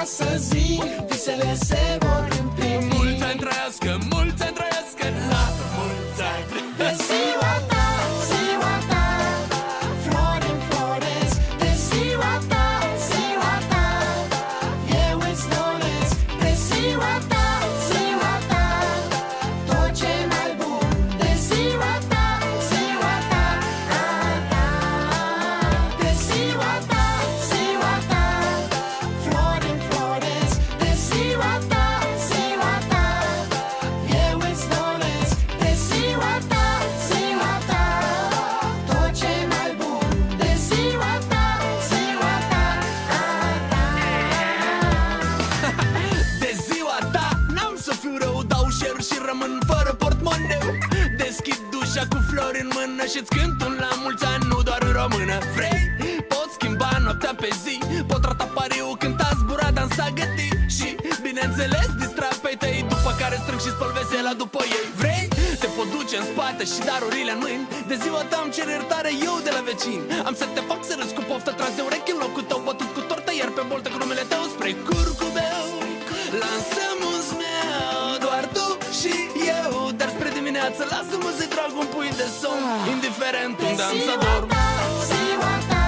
frumoasă zi, visele se vor împlini. Mulți ani trăiască, mulți ani trăiască, la mulți ani. De ziua ta, ziua ta, flori înfloresc. De ziua ta, ziua ta, eu îți doresc. De ziua ta, ziua ta, tot ce mai bun. De ziua ta, ziua ta, a ta. De ziua ta, ziua ta, flori înfloresc. De ziua ta, ziua ta, eu îți doresc. De ziua ta, ziua ta, tot ce mai bun. De ziua ta, ziua ta, a ta. De ziua ta n-am să fiu rău, dau share și rămân fără portmoneu. Deschid dușa cu flori în mână și-ți cânt un la mulți ani, nu doar în română. Vrei? Pot schimba noaptea pe zi, pot rata pariu, cânta, zbura, dansa, găti. Și, bineînțeles, distra pe tăi, după care strâng și spăl vesela după ei. Vrei? Te pot duce în spate și darurile în mâini. De ziua ta îmi cer iertare eu de la vecini. Am să te fac să râzi cu poftă, tras de urechi în locul tău, bătut cu tortă, iar pe boltă cu numele tău spre curcubeu. Lansăm un smeu, doar tu și eu. Dar spre dimineață lasă-mă să-i trag un pui de somn, indiferent unde am să Ziua dorm. ta, ziua ta,